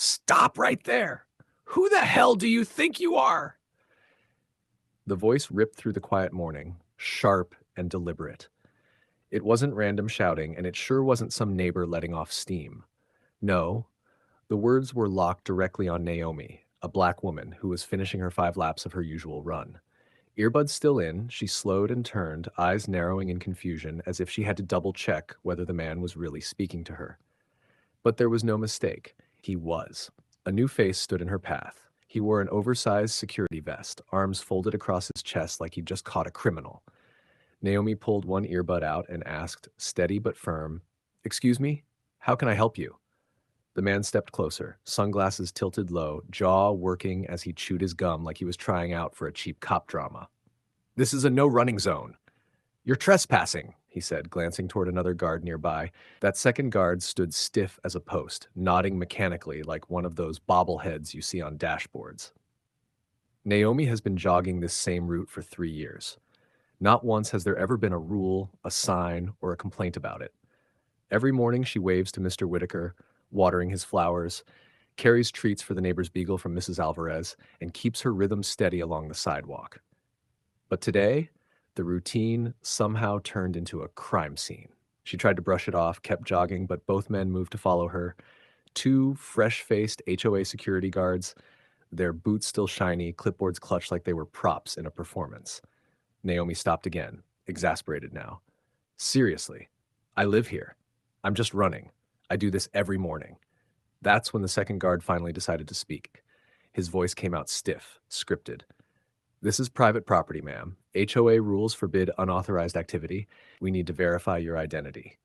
Stop right there! Who the hell do you think you are? The voice ripped through the quiet morning, sharp and deliberate. It wasn't random shouting, and it sure wasn't some neighbor letting off steam. No, the words were locked directly on Naomi, a black woman who was finishing her 5 laps of her usual run. Earbuds still in, she slowed and turned, eyes narrowing in confusion as if she had to double-check whether the man was really speaking to her. But there was no mistake. He was. A new face stood in her path. He wore an oversized security vest, arms folded across his chest like he'd just caught a criminal. Naomi pulled one earbud out and asked, steady but firm, "Excuse me? How can I help you?" The man stepped closer, sunglasses tilted low, jaw working as he chewed his gum like he was trying out for a cheap cop drama. "This is a no-running zone. You're trespassing," he said, glancing toward another guard nearby. That second guard stood stiff as a post, nodding mechanically like one of those bobbleheads you see on dashboards. Naomi has been jogging this same route for 3 years. Not once has there ever been a rule, a sign, or a complaint about it. Every morning she waves to Mr. Whitaker, watering his flowers, carries treats for the neighbor's beagle from Mrs. Alvarez, and keeps her rhythm steady along the sidewalk. But today, the routine somehow turned into a crime scene. She tried to brush it off, kept jogging, but both men moved to follow her. 2 fresh-faced HOA security guards, their boots still shiny, clipboards clutched like they were props in a performance. Naomi stopped again, exasperated now. "Seriously, I live here. I'm just running. I do this every morning." That's when the second guard finally decided to speak. His voice came out stiff, scripted. "This is private property, ma'am. HOA rules forbid unauthorized activity. We need to verify your identity.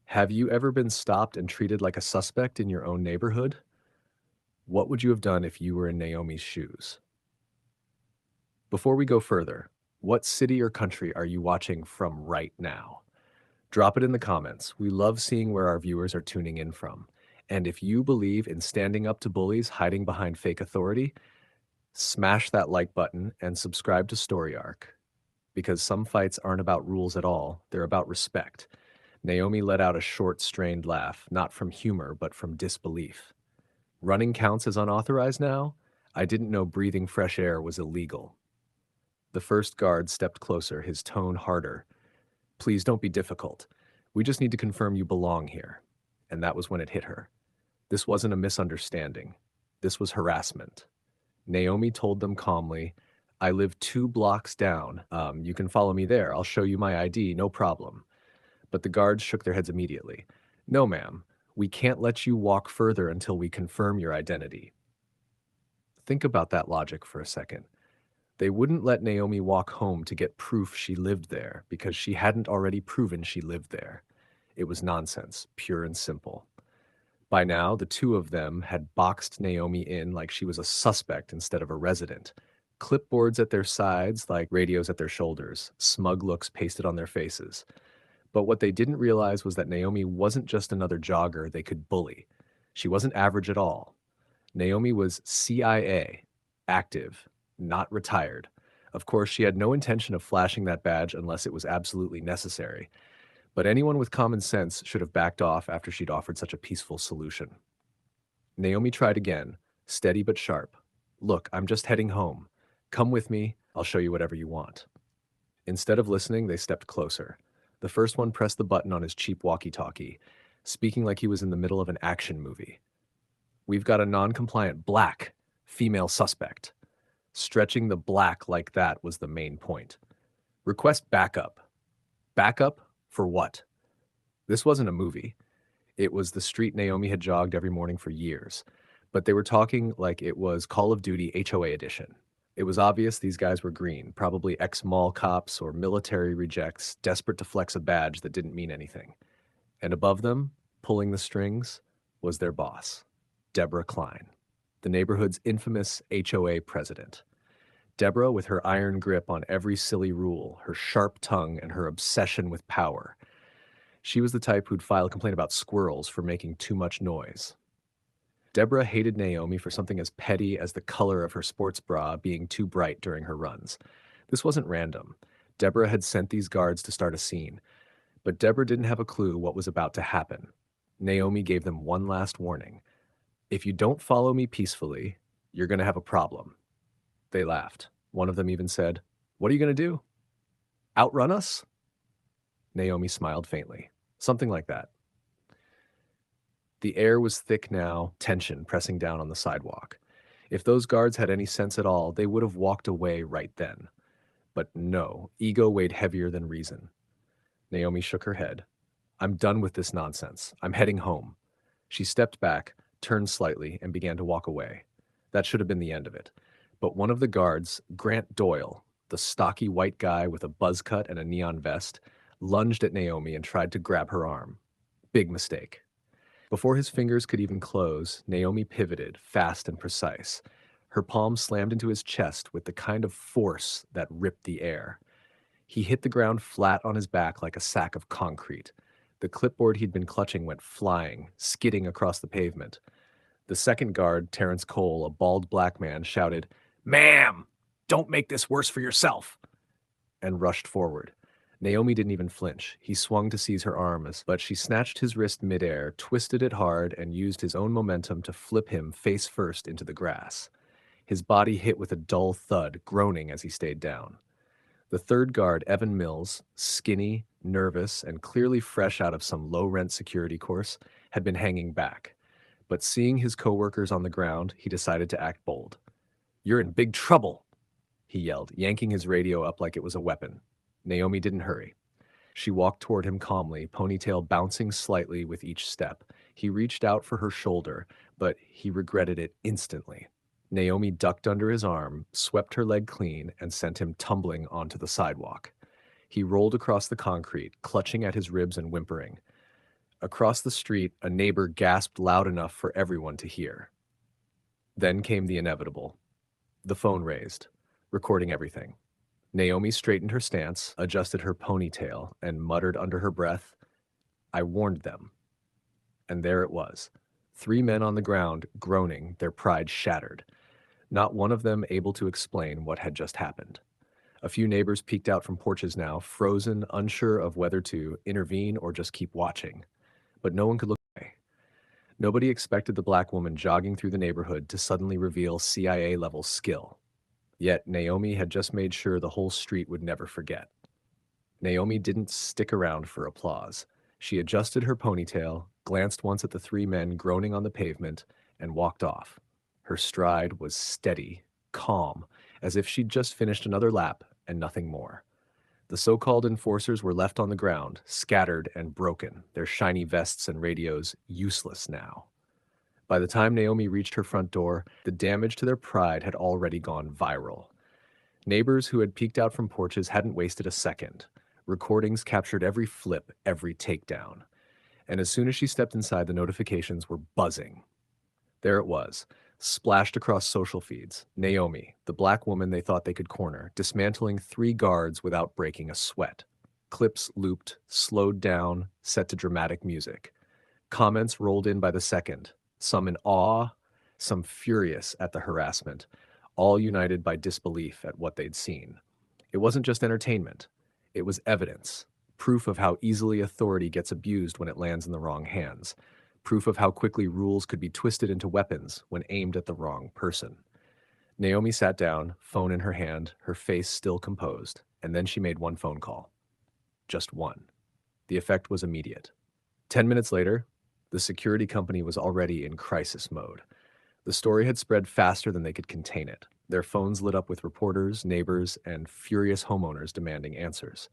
Have you ever been stopped and treated like a suspect in your own neighborhood? What would you have done if you were in Naomi's shoes?" Before we go further, what city or country are you watching from right now? Drop it in the comments. We love seeing where our viewers are tuning in from. And if you believe in standing up to bullies hiding behind fake authority, smash that like button and subscribe to Story Arc. Because some fights aren't about rules at all, they're about respect. Naomi let out a short, strained laugh, not from humor, but from disbelief. Running counts as unauthorized now? I didn't know breathing fresh air was illegal. The first guard stepped closer, his tone harder. "Please don't be difficult. We just need to confirm you belong here." And that was when it hit her. This wasn't a misunderstanding. This was harassment. Naomi told them calmly, "I live 2 blocks down. You can follow me there. I'll show you my ID, no problem." But the guards shook their heads immediately. "No, ma'am. We can't let you walk further until we confirm your identity." Think about that logic for a second. They wouldn't let Naomi walk home to get proof she lived there because she hadn't already proven she lived there. It was nonsense, pure and simple. By now, the 2 of them had boxed Naomi in like she was a suspect instead of a resident. Clipboards at their sides like radios at their shoulders, smug looks pasted on their faces. But what they didn't realize was that Naomi wasn't just another jogger they could bully. She wasn't average at all. Naomi was CIA, active, not retired. Of course, she had no intention of flashing that badge unless it was absolutely necessary. But anyone with common sense should have backed off after she'd offered such a peaceful solution. Naomi tried again, steady but sharp. "Look, I'm just heading home. Come with me. I'll show you whatever you want." Instead of listening, they stepped closer. The first one pressed the button on his cheap walkie-talkie, speaking like he was in the middle of an action movie. "We've got a non-compliant black female suspect." Stretching the black like that was the main point. "Request backup." Backup? For what? This wasn't a movie. It was the street Naomi had jogged every morning for years. But they were talking like it was Call of Duty HOA edition. It was obvious these guys were green, probably ex-mall cops or military rejects, desperate to flex a badge that didn't mean anything. And above them, pulling the strings, was their boss, Deborah Klein, the neighborhood's infamous HOA president. Deborah, with her iron grip on every silly rule, her sharp tongue, and her obsession with power. She was the type who'd file a complaint about squirrels for making too much noise. Deborah hated Naomi for something as petty as the color of her sports bra being too bright during her runs. This wasn't random. Deborah had sent these guards to start a scene. But Deborah didn't have a clue what was about to happen. Naomi gave them one last warning. If you don't follow me peacefully, you're going to have a problem. They laughed. One of them even said, "What are you going to do? Outrun us?" Naomi smiled faintly. Something like that. The air was thick now, tension pressing down on the sidewalk. If those guards had any sense at all, they would have walked away right then. But no, ego weighed heavier than reason. Naomi shook her head. "I'm done with this nonsense. I'm heading home." She stepped back, turned slightly, and began to walk away. That should have been the end of it. But one of the guards, Grant Doyle, the stocky white guy with a buzz cut and a neon vest, lunged at Naomi and tried to grab her arm. Big mistake. Before his fingers could even close, Naomi pivoted, fast and precise. Her palm slammed into his chest with the kind of force that ripped the air. He hit the ground flat on his back like a sack of concrete. The clipboard he'd been clutching went flying, skidding across the pavement. The second guard, Terrence Cole, a bald black man, shouted, "Ma'am, don't make this worse for yourself," and rushed forward. Naomi didn't even flinch. He swung to seize her arms, but she snatched his wrist midair, twisted it hard, and used his own momentum to flip him face first into the grass. His body hit with a dull thud, groaning as he stayed down. The third guard, Evan Mills, skinny, nervous, and clearly fresh out of some low-rent security course, had been hanging back. But seeing his coworkers on the ground, he decided to act bold. "You're in big trouble," he yelled, yanking his radio up like it was a weapon. Naomi didn't hurry. She walked toward him calmly, ponytail bouncing slightly with each step. He reached out for her shoulder, but he regretted it instantly. Naomi ducked under his arm, swept her leg clean, and sent him tumbling onto the sidewalk. He rolled across the concrete, clutching at his ribs and whimpering. Across the street, a neighbor gasped loud enough for everyone to hear. Then came the inevitable. The phone raised, recording everything. Naomi straightened her stance, adjusted her ponytail, and muttered under her breath, "I warned them." And there it was. 3 men on the ground, groaning, their pride shattered. Not one of them able to explain what had just happened. A few neighbors peeked out from porches now, frozen, unsure of whether to intervene or just keep watching. But no one could look away. Nobody expected the black woman jogging through the neighborhood to suddenly reveal CIA-level skill. Yet Naomi had just made sure the whole street would never forget. Naomi didn't stick around for applause. She adjusted her ponytail, glanced once at the 3 men groaning on the pavement, and walked off. Her stride was steady, calm, as if she'd just finished another lap and nothing more. The so-called enforcers were left on the ground, scattered and broken, their shiny vests and radios useless now. By the time Naomi reached her front door, the damage to their pride had already gone viral. Neighbors who had peeked out from porches hadn't wasted a second. Recordings captured every flip, every takedown. And as soon as she stepped inside, the notifications were buzzing. There it was, splashed across social feeds. Naomi, the black woman they thought they could corner, dismantling 3 guards without breaking a sweat. Clips looped, slowed down, set to dramatic music. Comments rolled in by the second, some in awe, some furious at the harassment, all united by disbelief at what they'd seen. It wasn't just entertainment. It was evidence, proof of how easily authority gets abused when it lands in the wrong hands, proof of how quickly rules could be twisted into weapons when aimed at the wrong person. Naomi sat down, phone in her hand, her face still composed, and then she made one phone call. Just one. The effect was immediate. 10 minutes later, the security company was already in crisis mode. The story had spread faster than they could contain it. Their phones lit up with reporters, neighbors, and furious homeowners demanding answers.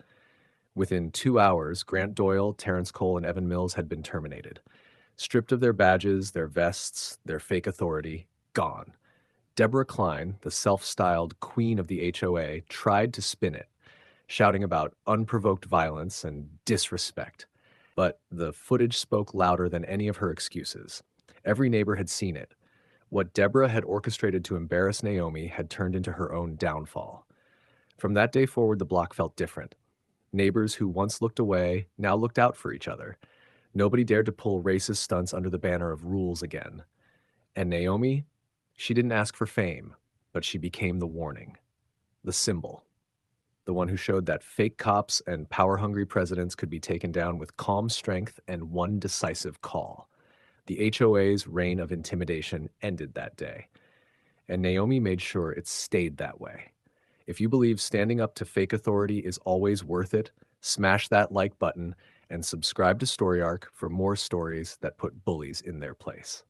Within 2 hours, Grant Doyle, Terrence Cole, and Evan Mills had been terminated. Stripped of their badges, their vests, their fake authority, gone. Deborah Klein, the self-styled queen of the HOA, tried to spin it, shouting about unprovoked violence and disrespect. But the footage spoke louder than any of her excuses. Every neighbor had seen it. What Deborah had orchestrated to embarrass Naomi had turned into her own downfall. From that day forward, the block felt different. Neighbors who once looked away now looked out for each other. Nobody dared to pull racist stunts under the banner of rules again. And Naomi, she didn't ask for fame, but she became the warning, the symbol, the one who showed that fake cops and power-hungry presidents could be taken down with calm strength and one decisive call. The HOA's reign of intimidation ended that day, and Naomi made sure it stayed that way. If you believe standing up to fake authority is always worth it, smash that like button and subscribe to Story Arc for more stories that put bullies in their place.